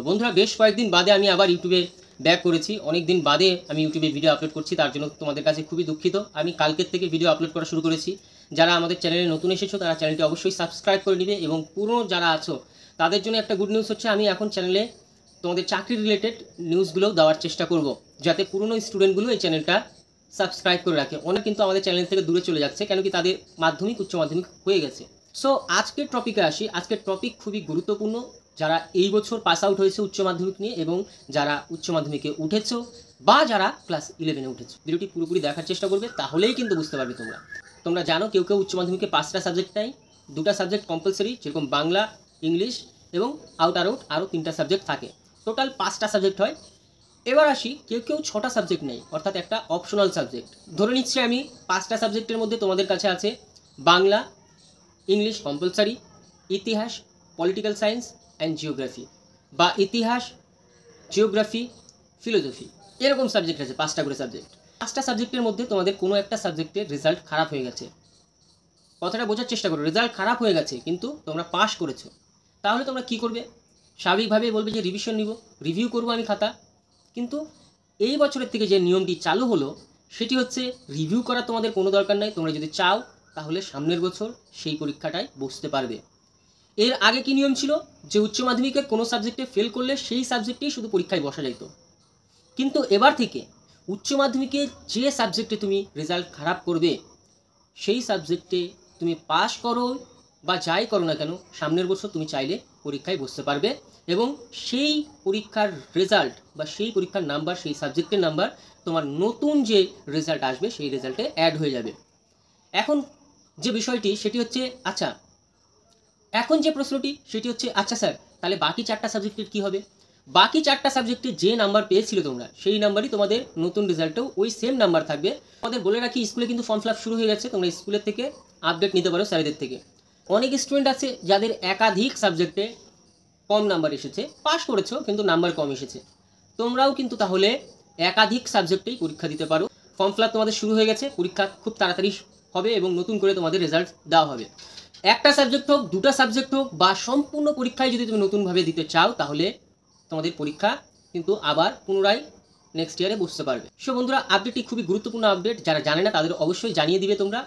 বন্ধুরা বেশ কয়েকদিন বাদে আমি আবার ইউটিউবে ব্যাক করেছি। অনেক দিন বাদে আমি ইউটিউবে ভিডিও আপলোড করছি, তার জন্য তোমাদের কাছে খুবই দুঃখিত। আমি কালকের থেকে ভিডিও আপলোড করা শুরু করেছি। যারা আমাদের চ্যানেলে নতুন এসেছো তারা চ্যানেলটি অবশ্যই সাবস্ক্রাইব করে নেবে, এবং পুরনো যারা আছো তাদের জন্য একটা গুড নিউজ হচ্ছে, আমি এখন চ্যানেলে তোমাদের চাকরি রিলেটেড নিউজগুলোও দেওয়ার চেষ্টা করব, যাতে পুরনো স্টুডেন্টগুলো এই চ্যানেলটা সাবস্ক্রাইব করে রাখে। অনেক কিন্তু আমাদের চ্যানেল থেকে দূরে চলে যাচ্ছে, কেন কি তাদের মাধ্যমিক উচ্চ মাধ্যমিক হয়ে গেছে। সো আজকের টপিকে আসি। আজকের টপিক খুবই গুরুত্বপূর্ণ। যারা এই বছর পাস আউট হয়েছে উচ্চ মাধ্যমিক নিয়ে, এবং যারা উচ্চ মাধ্যমিকে উঠেছো বা যারা ক্লাস 11-এ উঠেছো, ভিডিওটি পুরোপুরি দেখার চেষ্টা করবে, তাহলেই কিন্তু বুঝতে পারবে। তোমরা জানো কেউ কেউ উচ্চ মাধ্যমিকে 5টা সাবজেক্ট নেয়, 2টা সাবজেক্ট কম্পালসারি, যেরকম বাংলা, ইংলিশ এবং আউট আরও 3টা সাবজেক্ট থাকে। টোটাল 5টা সাবজেক্ট হয়। এবার আসি, কেউ কেউ 6টা সাবজেক্ট নেই, অর্থাৎ একটা অপশনাল সাবজেক্ট। ধরে নিচ্ছি আমি 5টা সাবজেক্টের মধ্যে তোমাদের কাছে আছে বাংলা, ইংলিশ কম্পালসারি, ইতিহাস, পলিটিক্যাল সায়েন্স অ্যান্ড জিওগ্রাফি, বা ইতিহাস, জিওগ্রাফি, ফিলোসফি, এরকম সাবজেক্ট আছে 5টা করে সাবজেক্ট। 5টা সাবজেক্টের মধ্যে তোমাদের কোনো একটা সাবজেক্টের রেজাল্ট খারাপ হয়ে গেছে। কথাটা বোঝার চেষ্টা করো, রেজাল্ট খারাপ হয়ে গেছে কিন্তু তোমরা পাস করেছো, তাহলে তোমরা কী করবে? স্বাভাবিকভাবেই বলবে যে রিভিশন নিব, রিভিউ করবো আমি খাতা। কিন্তু এই বছরের থেকে যে নিয়মটি চালু হলো সেটি হচ্ছে, রিভিউ করা তোমাদের কোনো দরকার নাই। তোমরা যদি চাও তাহলে সামনের বছর সেই পরীক্ষাটায় বসতে পারবে। এর আগে কি নিয়ম ছিল, যে উচ্চ মাধ্যমিকে কোনো সাবজেক্টে ফেল করলে সেই সাবজেক্টেই শুধু পরীক্ষায় বসা যেত। কিন্তু এবার থেকে উচ্চ মাধ্যমিকে যে সাবজেক্টে তুমি রেজাল্ট খারাপ করবে, সেই সাবজেক্টে তুমি পাস করো বা যাই করো না কেন, সামনের বছর তুমি চাইলে পরীক্ষায় বসতে পারবে, এবং সেই পরীক্ষার রেজাল্ট বা সেই পরীক্ষার নাম্বার, সেই সাবজেক্টের নাম্বার তোমার নতুন যে রেজাল্ট আসবে সেই রেজাল্টে অ্যাড হয়ে যাবে। এখন যে বিষয়টি সেটি হচ্ছে, আচ্ছা এখন যে প্রশ্নটি সেটি হচ্ছে, আচ্ছা স্যার তাহলে বাকি 4টা সাবজেক্টের কী হবে? বাকি 4টা সাবজেক্টে যে নাম্বার পেয়েছিল তোমরা, সেই নাম্বারই তোমাদের নতুন রেজাল্টেও ওই সেম নাম্বার থাকবে। আমাদের বলে রাখি, স্কুলে কিন্তু ফর্ম ফিল আপ শুরু হয়ে গেছে, তোমরা স্কুলের থেকে আপডেট নিতে পারো স্যারেদের থেকে। অনেক স্টুডেন্ট আছে যাদের একাধিক সাবজেক্টে কম নাম্বার এসেছে, পাস করেছো কিন্তু নাম্বার কম এসেছে। তোমরাও কিন্তু তাহলে একাধিক সাবজেক্টেই পরীক্ষা দিতে পারো। ফর্ম ফিল আপ তোমাদের শুরু হয়ে গেছে, পরীক্ষা খুব তাড়াতাড়ি হবে এবং নতুন করে তোমাদের রেজাল্ট দেওয়া হবে। একটা সাবজেক্ট হোক, 2টা সাবজেক্ট হোক, বা সম্পূর্ণ পরীক্ষায় যদি তুমি নতুনভাবে দিতে চাও, তাহলে তোমাদের পরীক্ষা কিন্তু আবার পুনরায় নেক্সট ইয়ারে বসতে পারবে। সো বন্ধুরা, আপডেটটি খুবই গুরুত্বপূর্ণ আপডেট। যারা জানে না তাদের অবশ্যই জানিয়ে দিবে তোমরা।